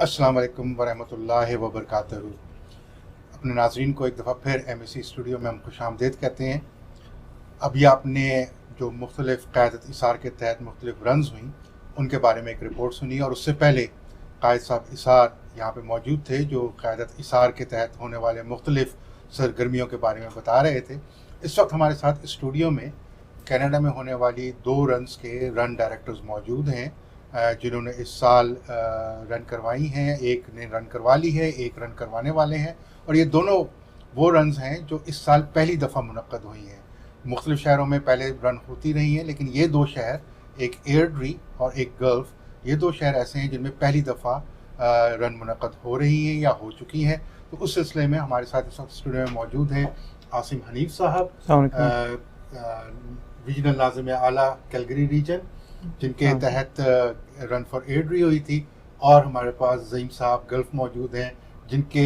السلام علیکم ورحمۃ اللہ وبرکاتہ. اپنے ناظرین کو ایک دفعہ پھر ایم ایس سی اسٹوڈیو میں ہم خوش آمدید کہتے ہیں. ابھی آپ نے جو مختلف قیادت اثار کے تحت مختلف رنز ہوئیں ان کے بارے میں ایک رپورٹ سنی، اور اس سے پہلے قائد صاحب اثار یہاں پہ موجود تھے جو قیادت اثار کے تحت ہونے والے مختلف سرگرمیوں کے بارے میں بتا رہے تھے. اس وقت ہمارے ساتھ اسٹوڈیو میں کینیڈا میں ہونے والی 2 رنز کے رن ڈائریکٹرز موجود ہیں جنہوں نے اس سال رن کروائی ہیں. ایک نے رن کروا لی ہے، ایک رن کروانے والے ہیں، اور یہ دونوں وہ رنز ہیں جو اس سال پہلی دفعہ منعقد ہوئی ہیں. مختلف شہروں میں پہلے رن ہوتی رہی ہیں، لیکن یہ 2 شہر، ایک ایئرڈری اور ایک گلف، یہ 2 شہر ایسے ہیں جن میں پہلی دفعہ رن منعقد ہو رہی ہیں یا ہو چکی ہیں. تو اس سلسلے میں ہمارے ساتھ اس وقت اسٹوڈیو میں موجود ہیں عاصم حنیف صاحب، ریجنل ناظم اعلیٰ کیلگری ریجن، جن کے تحت رن فار ایئرڈری ہوئی تھی، اور ہمارے پاس زعیم صاحب گلف موجود ہیں جن کے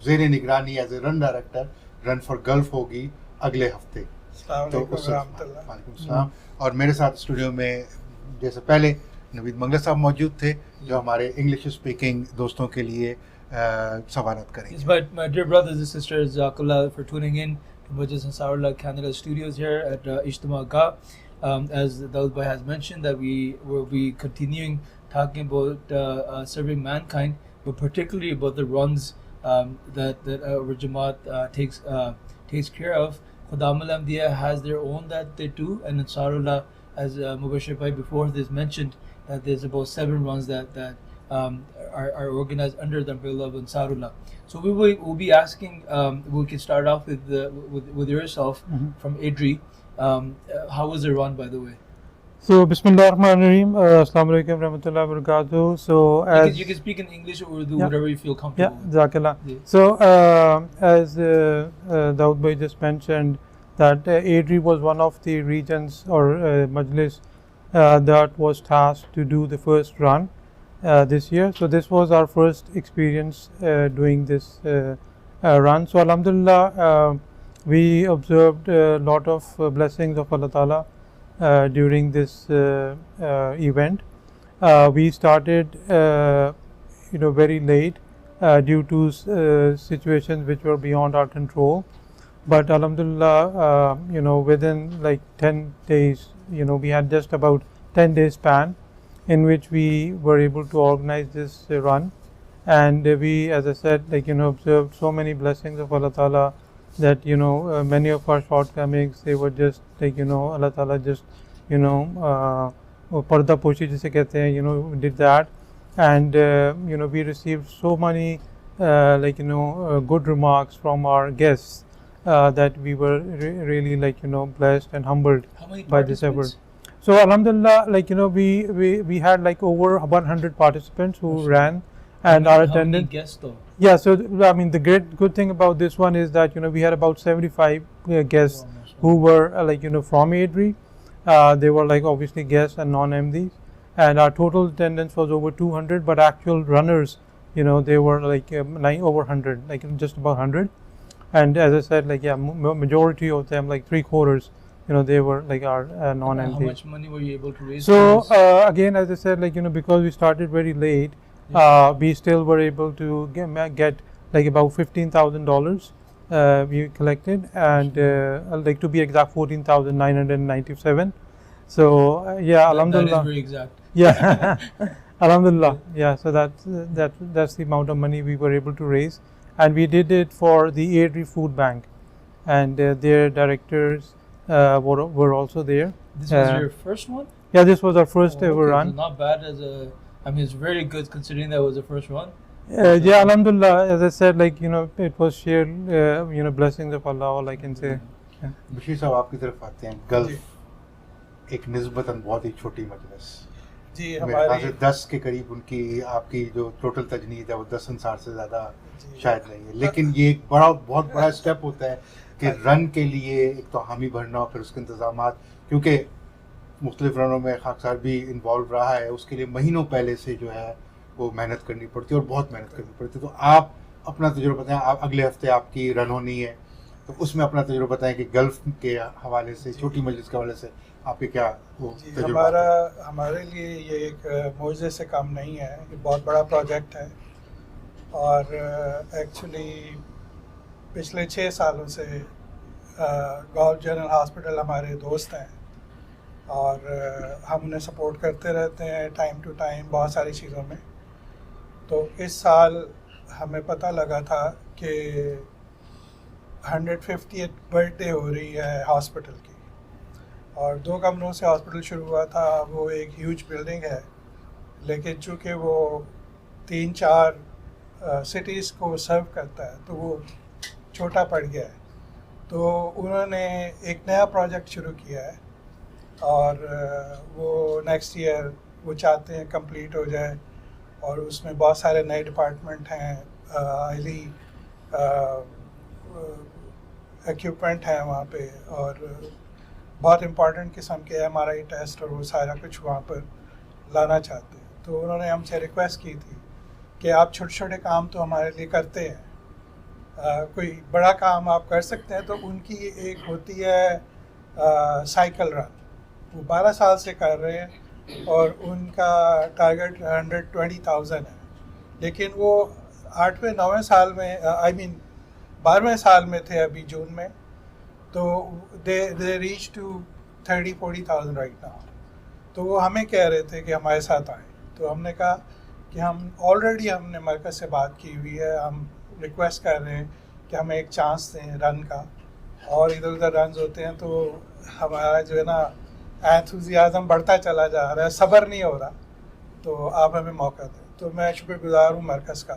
زیر نگرانی as a run director run for golf ہوگی اگلے ہفتے. تو وعلیکم السلام. اور میرے ساتھ اسٹوڈیو میں جیسے پہلے نوید منگل صاحب موجود تھے جو ہمارے انگلش اسپیکنگ دوستوں کے لیے سوالات کریں گے. My dear brothers and sisters, Jazakallah for tuning in to Majlis Ansarullah Canada studios here at Ijtima Gah. As Daud Bhai has mentioned, that we will be continuing talking about serving mankind, but particularly about the runs that our Jamaat takes care of. Khudam al-Amdiya has their own that they do, and Ansarullah, as Mubashir Bhai before this mentioned, that there's about 7 runs that are organized under the umbrella of Ansarullah. So we'll be asking, we can start off with yourself from Idri. How was the run, by the way? So Bismillah ar-Rahman ar-Rahim. Assalamu alaikum warahmatullahi wabarakatuh. So you can speak in English or Urdu, whatever you feel comfortable with. Jazakallah. So as Daud Bhai just mentioned, that Idri was one of the regions or Majlis that was tasked to do the first run this year. So this was our first experience doing this run. So alhamdulillah, we observed a lot of blessings of Allah Ta'ala during this event. We started very late due to situations which were beyond our control, but alhamdulillah, within like 10 days, we had just about 10 days span in which we were able to organize this run, and we, as I said, observed so many blessings of Allah Ta'ala that many of our shortcomings, they were just Allah Ta'ala just parda poshi jise kehte hain, did that, and we received so many good remarks from our guests that we were really blessed and humbled by this effort. So alhamdulillah, we had over 100 participants who ran, and our attendance. How many guests though? Yeah, so I mean the good thing about this one is that we had about 75 guests who were from Idri. They were obviously guests and non-MDs, and our total attendance was over 200, but actual runners, they were over 100, just about 100. And as I said, majority of them, 3/4, they were our non-MDs. How much money were you able to raise? So again, as I said, because we started very late, we still were able to get about $15,000 we collected, and to be exact, 14,997. So yeah, alhamdulillah. That is very exact. Yeah, alhamdulillah. Yeah, so that's the amount of money we were able to raise, and we did it for the Airdrie Food Bank, and their directors were also there. This was your first one? Yeah, this was our first ever run. So not bad it's very good considering that was the first one. Yeah, alhamdulillah, as I said, it was sheer blessings of Allah, all I can say. Bashir صاحب آپ کی طرف آتے ہیں. Golf ایک نسبتاً بہت ہی چھوٹی مجلس، جی میرے خیال سے 10 کے قریب ان کی آپ کی جو ٹوٹل تجنید ہے وہ 10 انصار سے زیادہ شاید نہیں ہے، لیکن یہ ایک بہت بڑا اسٹیپ ہوتا ہے کہ رن کے لیے ایک تو حامی بھرنا اور پھر اس کے انتظامات، کیونکہ مختلف رنوں میں خاکسار بھی انوالو رہا ہے، اس کے لیے مہینوں پہلے سے جو ہے وہ محنت کرنی پڑتی ہے اور بہت محنت کرنی پڑتی ہے. تو آپ اپنا تجربہ بتائیں. آپ اگلے ہفتے آپ کی رن ہونی ہے، تو اس میں اپنا تجربہ بتائیں کہ گلف کے حوالے سے چھوٹی مجلس کے حوالے سے آپ کے کیا وہ جی تجربات ہیں؟ ہمارے لیے یہ ایک معجزے سے کم نہیں ہے، یہ بہت بڑا پروجیکٹ ہے، اور ایکچولی پچھلے 6 سالوں سے گولف جنرل ہاسپٹل ہمارے دوست ہیں، اور ہم انہیں سپورٹ کرتے رہتے ہیں ٹائم ٹو ٹائم بہت ساری چیزوں میں. تو اس سال ہمیں پتہ لگا تھا کہ 150th برتھ ڈے ہو رہی ہے ہاسپٹل کی، اور 2 کمروں سے ہاسپٹل شروع ہوا تھا. وہ ایک ہیوج بلڈنگ ہے، لیکن چونکہ وہ 3-4 سٹیز کو سرو کرتا ہے تو وہ چھوٹا پڑ گیا ہے. تو انہوں نے ایک نیا پروجیکٹ شروع کیا ہے، اور وہ نیکسٹ ایئر وہ چاہتے ہیں کمپلیٹ ہو جائے، اور اس میں بہت سارے نئے ڈپارٹمنٹ ہیں، ہائیلی ایکوپمنٹ ہیں وہاں پہ، اور بہت امپورٹنٹ قسم کے ایم آر آئی ٹیسٹ اور وہ سارا کچھ وہاں پر لانا چاہتے ہیں. تو انہوں نے ہم سے ریکویسٹ کی تھی کہ آپ چھوٹے چھوٹے کام تو ہمارے لیے کرتے ہیں، کوئی بڑا کام آپ کر سکتے ہیں. تو ان کی ایک ہوتی ہے سائیکل رن، وہ 12 سال سے کر رہے ہیں، اور ان کا ٹارگیٹ 120,000 ہے. لیکن وہ 8ویں-9ویں سال میں 12ویں سال میں تھے ابھی جون میں، تو they reach to 30-40,000 right now. تو وہ ہمیں کہہ رہے تھے کہ ہمارے ساتھ آئیں. تو ہم نے کہا کہ ہم نے مرکز سے بات کی ہوئی ہے، ہم ریکویسٹ کر رہے ہیں کہ ہمیں ایک چانس دیں رن کا، اور ادھر ادھر رنز ہوتے ہیں تو ہمارا جو ہے نا انتھوزیازم بڑھتا چلا جا رہا ہے، صبر نہیں ہو رہا، تو آپ ہمیں موقع دیں. تو میں شکر گزار ہوں مرکز کا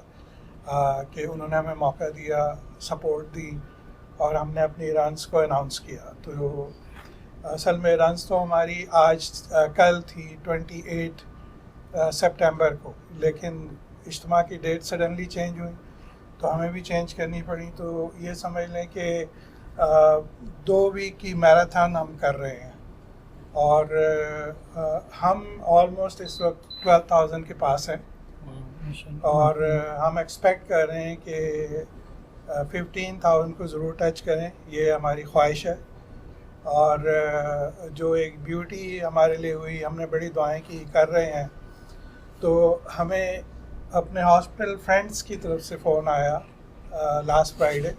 کہ انہوں نے ہمیں موقع دیا، سپورٹ دی، اور ہم نے اپنی رنز کو اناؤنس کیا. تو اصل میں رنز تو ہماری کل تھی 28 سپٹمبر کو، لیکن اجتماع کی ڈیٹ سڈنلی چینج ہوئی تو ہمیں بھی چینج کرنی پڑی. تو یہ سمجھ لیں کہ 2 ویک کی میراتھن ہم کر رہے ہیں، اور ہم آلموسٹ اس وقت 12,000 کے پاس ہیں، اور ہم ایکسپیکٹ کر رہے ہیں کہ 15,000 کو ضرور ٹچ کریں، یہ ہماری خواہش ہے. اور جو ایک بیوٹی ہمارے لیے ہوئی، ہم نے بڑی دعائیں کی، کر رہے ہیں. تو ہمیں اپنے ہاسپٹل فرینڈس کی طرف سے فون آیا لاسٹ فرائیڈے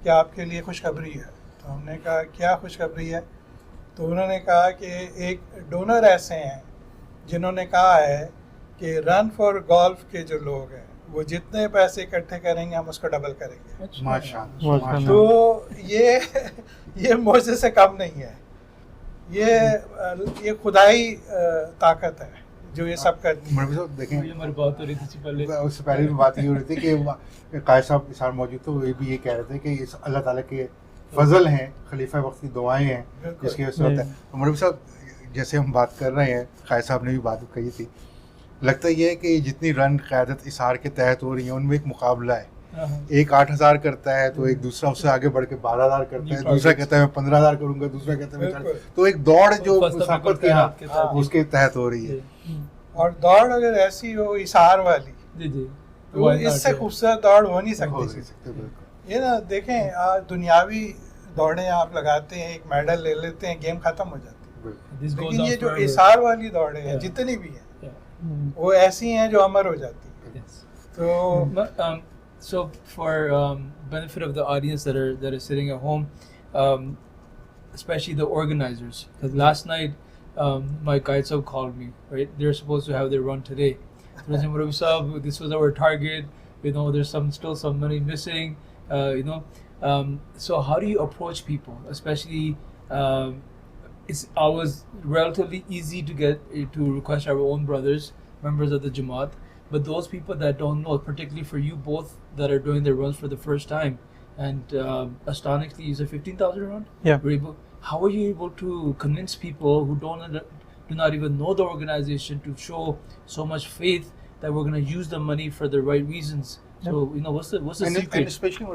کہ آپ کے لیے خوشخبری ہے. تو ہم نے کہا کیا خوشخبری ہے؟ تو انہوں نے کہا کہ ایک ڈونر ایسے ہیں جنہوں نے کہا ہے کہ رن فار گولف کے جو لوگ ہیں وہ جتنے پیسے اکٹھے کریں گے ہم اس کو ڈبل کریں گے. ماشاءاللہ. تو یہ معجزے سے کم نہیں ہے، یہ خدائی طاقت ہے جو یہ سب کرتی ہے. دیکھیں ہماری بات ہو رہی تھی پہلے، اس سے پہلے بھی بات یہ ہو رہی تھی کہ قائد صاحب اس سال موجود تھے، وہ بھی یہ کہہ رہے تھے کہ اللہ تعالیٰ کے فضل ہیں، خلیفہ وقت کی دعائیں ہیں جس کی وجہ سے ہوتا ہے. تو مولوی صاحب جیسے ہم بات کر رہے ہیں، قائد صاحب نے بھی بات کہی تھی، لگتا یہ ہے کہ جتنی رن قیادت اثار کے تحت ہو رہی ہیں ان میں ایک مقابلہ ہے. ایک 8,000 کرتا ہے تو ایک دوسرا اس سے آگے بڑھ کے 12,000 کرتا ہے، دوسرا کہتا ہے میں 15,000 کروں گا، دوسرا کہتا ہے میں. تو ایک دوڑ جو مسابقت کے اس کے تحت ہو رہی ہے. اور دوڑ اگر ایسی ہو اثار والی تو اس سے خوبصورت دوڑ ہو نہیں سکتی. یہ نا دیکھیں دنیاوی دوڑیں آپ لگاتے ہیں، ایک میڈل لے لیتے ہیں، گیم ختم ہو جاتی ہے. لیکن یہ جو اثار والی دوڑیں ہیں جتنی بھی ہیں وہ ایسی ہیں جو امر ہو جاتی ہیں. تو so for benefit of the audience that are sitting at home, especially the organizers, because last night my guide sub called me, right? They're supposed to have their run today. So I said, Murabi Sahab, this was our target, there's still some money missing, so how do you approach people, especially it's always relatively easy to get to request our own brothers, members of the Jamaat, but those people that don't know, particularly for you both that are doing their runs for the first time, and astonishingly you said 15,000 run? Yeah. How are you able to convince people who do not even know the organization to show so much faith that we're going to use the money for the right reasons? So what's the secret? And especially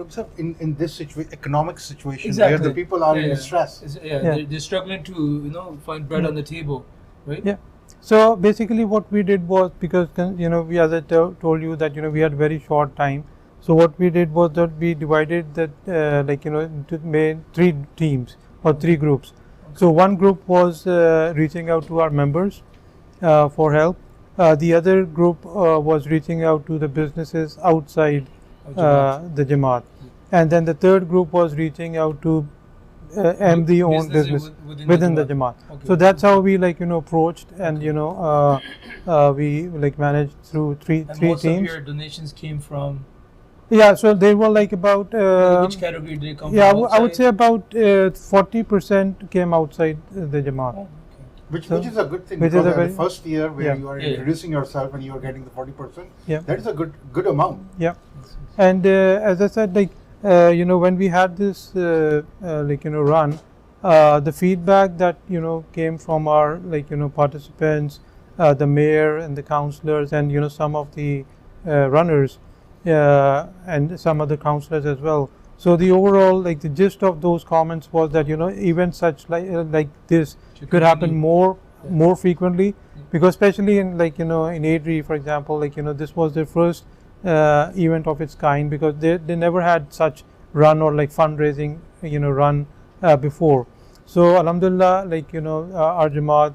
in this economic situation, exactly, where the people are in stress. They're struggling to find bread on the table, right? Yeah. So basically what we did was, because we, as I told you that we had very short time, So what we did was that we divided that into main 3 teams or 3 groups. So one group was reaching out to our members for help. The other group was reaching out to the businesses outside the Jamaat, and then the third group was reaching out to MD-owned business within the Jamaat. Okay. So that's how we approached, and we managed through three And most teams. of your donations came from Yeah, so they were about which category did they come yeah, from? I would say about 40% came outside the Jamaat. Oh, okay. Which So- is a good thing, which because is a in the very- first year where Yeah. you are Yeah. introducing yourself and you are getting the 40%, Yeah. that is a good amount. Yeah, and as I said, when we had this run, the feedback that came from our participants, the mayor and the councillors, and some of the runners, and some other councillors as well. So the overall the gist of those comments was that events such like this Should could happen continue. more frequently, because especially in in ADRI, for example, this was their first event of its kind, because they never had such run or fundraising run before. So alhamdulillah, our Jamaat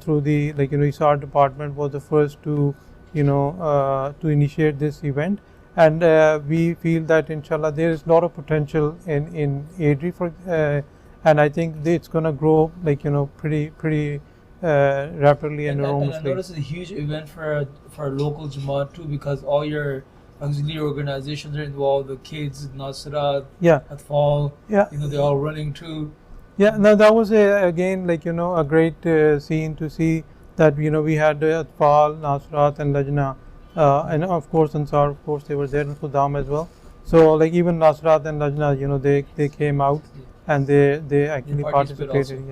through the ISAR department was the first to to initiate this event, and we feel that inshallah there is a lot of potential in ADRI and I think it's going to grow pretty rapidly and And I enormously. noticed it's a huge event for local Jamaat too, because all your auxiliary organizations are involved. The kids, Nasrat, Yeah, Atfal, yeah. they're all running too. Yeah, no, that was again a great scene to see that we had Atfal, Nasrat, and Lajna, and of course Ansar. Of course, they were there in Khudam as well. So even Nasrat and Lajna, they came out and they actually participate participated. also.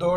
2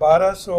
1200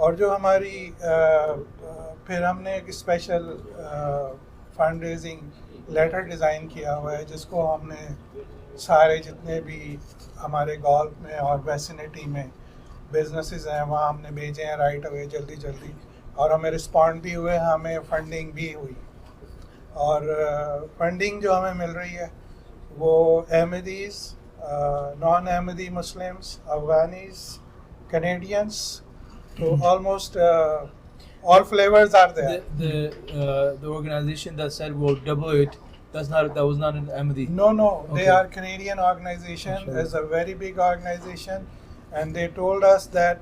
اور جو ہماری پھر ہم نے ایک special fund raising letter design کیا ہوا ہے جس کو ہم نے سارے جتنے بھی ہمارے گولف میں اور ویسینٹی میں بزنسز ہیں وہاں ہم نے بھیجے ہیں رائٹ اوے جلدی اور ہمیں رسپونڈ بھی ہوئے, ہمیں فنڈنگ بھی ہوئی. اور فنڈنگ جو ہمیں مل رہی ہے وہ احمدیز, نان احمدی مسلمس, افغانیز, کینیڈینس, تو almost all flavors are there. The organization that said we'll double it, that was not an Ahmadi. No, Okay. they are Canadian organization. Sure. It's a very big organization, and they told us that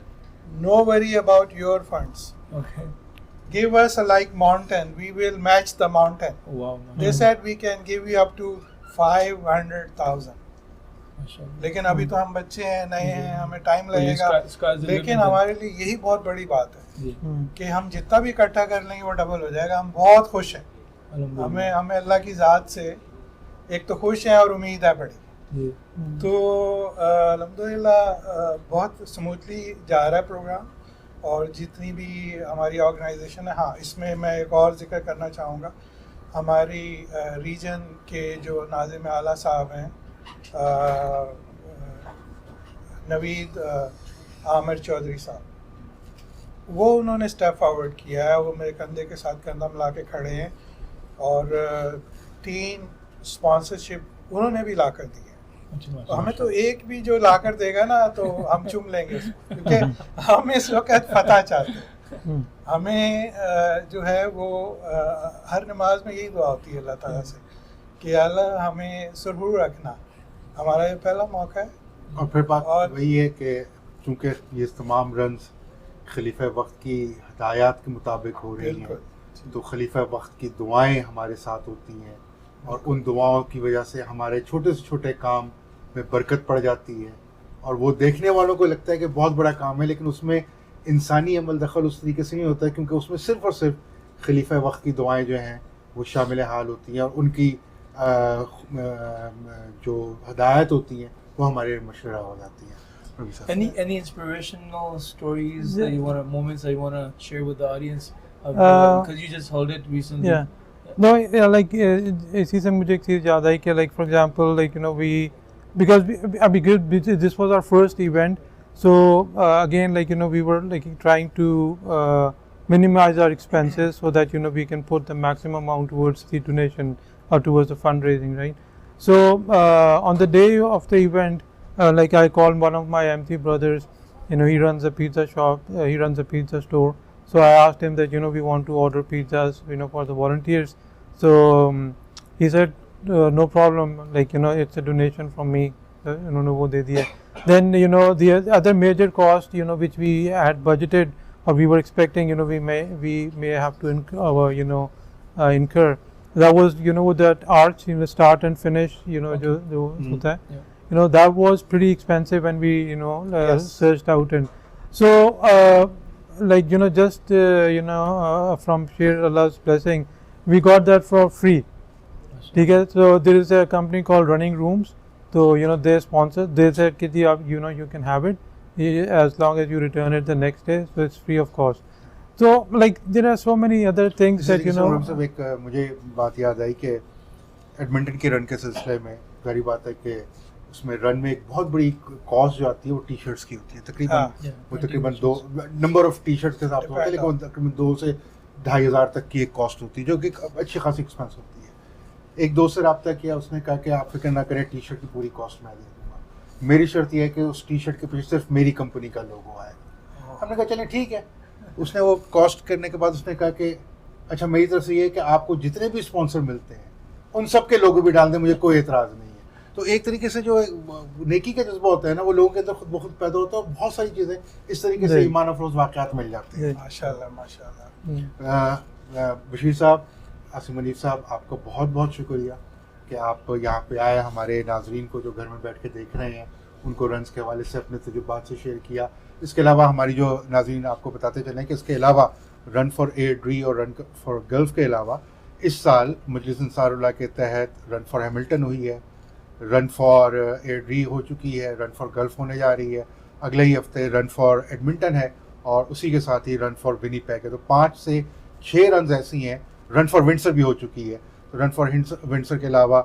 no worry about your funds. Okay. Give us a like mountain, we will match the mountain. Wow. They said we can give you up to 500,000. لیکن ابھی تو ہم بچے ہیں, نئے ہیں, ہمیں time لگے گا, لیکن ہمارے لیے یہی بہت بڑی بات ہے کہ ہم جتنا بھی اکٹھا کر لیں گے وہ ڈبل ہو جائے گا. ہم بہت خوش ہیں, ہمیں اللہ کی ذات سے ایک تو خوش ہیں اور امید ہے بڑی. تو الحمدللہ بہت اسموتھلی جا رہا ہے پروگرام, اور جتنی بھی ہماری آرگنائزیشن ہے. ہاں, اس میں میں ایک اور ذکر کرنا چاہوں گا, ہماری ریجن کے جو ناظم اعلیٰ صاحب ہیں نوید عامر چودھری صاحب, وہ انہوں نے اسٹیپ فارورڈ کیا ہے, وہ میرے کندھے کے ساتھ کندھا ملا کے کھڑے ہیں, اور 3 اسپانسرشپ انہوں نے بھی لا کر دی ہے. ہمیں تو ایک بھی جو لا کر دے گا نا تو ہم چوم لیں گے اس کو, کیونکہ ہم اس وقت فتح چاہتے ہیں. ہمیں جو ہے وہ ہر نماز میں یہی دعا ہوتی ہے اللہ تعالیٰ سے کہ اللہ ہمیں سرخرو رکھنا, ہمارا یہ پہلا موقع ہے. اور پھر بات وہی ہے کہ چونکہ یہ تمام رنز خلیفہ وقت کی ہدایات کے مطابق ہو رہی ہیں, تو خلیفہ وقت کی دعائیں ہمارے ساتھ ہوتی ہیں, اور ان دعاؤں کی وجہ سے ہمارے چھوٹے سے چھوٹے کام میں برکت پڑ جاتی ہے, اور وہ دیکھنے والوں کو لگتا ہے کہ بہت بڑا کام ہے, لیکن اس میں انسانی عمل دخل اس طریقے سے نہیں ہوتا ہے, کیونکہ اس میں صرف اور صرف خلیفہ وقت کی دعائیں جو ہیں وہ شامل حال ہوتی ہیں, اور ان کی جو ہدایت ہوتی ہیں وہ ہمارے مشورہ ہو جاتی ہیں. Any inspirational stories that you want to, moments that you want to share with the audience? Because you just held it recently. Yeah. No, yeah, like اسی سے مجھے ایک چیز یاد آئی کہ like for example like you know we because this was our first event, so again like you know we were like trying to minimize our expenses so that you know we can put the maximum amount towards the donation or towards the fundraising, right? So on the day of the event, like I called one of my MT brothers, you know, he runs a pizza shop, he runs a pizza store. So I asked him that, you know, we want to order pizzas, you know, for the volunteers. So he said, no problem, like, you know, it's a donation from me, you know, wo de diya. Then, you know, the other major cost, you know, which we had budgeted or we were expecting, you know, we may have to incur. That was, you know, that arch, you know, start and finish, you know, jo hota hai. You know, that was pretty expensive when we, you know, searched out. And so, like, you know, just, you know, from sheer Allah's blessing, we got that for free. Okay? So there is a company called Running Rooms. So, you know, they sponsored, they said, you know, you can have it as long as you return it the next day. So it's free of cost. So, like, there are so many other things that, you know. ایک مجھے بات یاد آئی کہ Edmonton کے رن کے سلسلے میں ظاہری بات ہے کہ اس میں رن میں ایک بہت بڑی کاسٹ جو آتی ہے وہ ٹی شرٹس کی ہوتی ہے, تقریباً 2 نمبر آف ٹی شرٹس کے حساب سے ہوتا ہے, لیکن تقریباً 2 سے 2,500 تک کی ایک کاسٹ ہوتی ہے جو کہ اچھی خاصی ایکسپینس ہوتی ہے. ایک دوست سے رابطہ کیا, اس نے کہا کہ آپ فکر نہ کریں, ٹی شرٹ کی پوری کاسٹ میں دے دوں گا, میری شرط یہ ہے کہ اس ٹی شرٹ کے پیچھے صرف میری کمپنی کا لوگو آئے. ہم نے کہا چلیں ٹھیک ہے. اس نے وہ کاسٹ کرنے کے بعد اس نے کہا کہ اچھا میری طرف سے یہ ہے کہ آپ کو جتنے بھی اسپانسر ملتے ہیں ان سب کے لوگو بھی ڈال دیں, مجھے کوئی اعتراض نہیں ہے. تو ایک طریقے سے جو نیکی کا جذبہ ہوتا ہے نا وہ لوگوں کے اندر خود بخود پیدا ہوتا ہے, اور بہت ساری چیزیں اس طریقے سے ایمان افروز واقعات مل جاتے ہیں. ماشاءاللہ ماشاءاللہ. بشیر صاحب, عاصم منیف صاحب, آپ کا بہت بہت شکریہ کہ آپ یہاں پہ آئے, ہمارے ناظرین کو جو گھر میں بیٹھ کے دیکھ رہے ہیں ان کو رنز کے حوالے سے اپنے تجربات سے شیئر کیا. اس کے علاوہ ہماری جو ناظرین آپ کو بتاتے چلیں کہ اس کے علاوہ رن فار ایڈری اور رن فار گلف کے علاوہ اس سال مجلس انصار اللہ کے تحت رن فار ہیملٹن ہوئی ہے, رن فار ایڈری ہو چکی ہے, رن فار گلف ہونے جا رہی ہے, اگلے ہی ہفتے رن فار ایڈمنٹن ہے, اور اسی کے ساتھ ہی رن فار ونیپیگ ہے. تو 5 سے 6 رنز ایسی ہیں. رن فار ونڈسر بھی ہو چکی ہے. تو رن فار ونڈسر کے علاوہ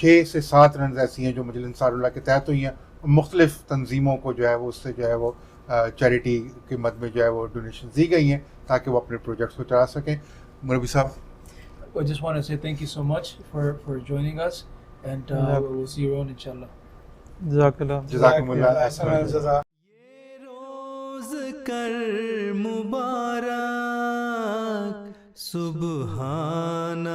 6 سے 7 رنز ایسی ہیں جو مجلس انصار اللہ کے تحت ہوئی ہیں. مختلف تنظیموں کو جو ہے وہ اس سے جو ہے وہ چیریٹی کے مد میں جو ہے وہ ڈونیشن دی گئی ہیں تاکہ وہ اپنے پروجیکٹس کو چلا سکیں. مربی صاحب, I just want to say thank you so much for joining us, and we'll see you around inshallah. جزاک اللہ. جزاکم اللہ. احسن الجزا. یہ روز کر مبارک سبحان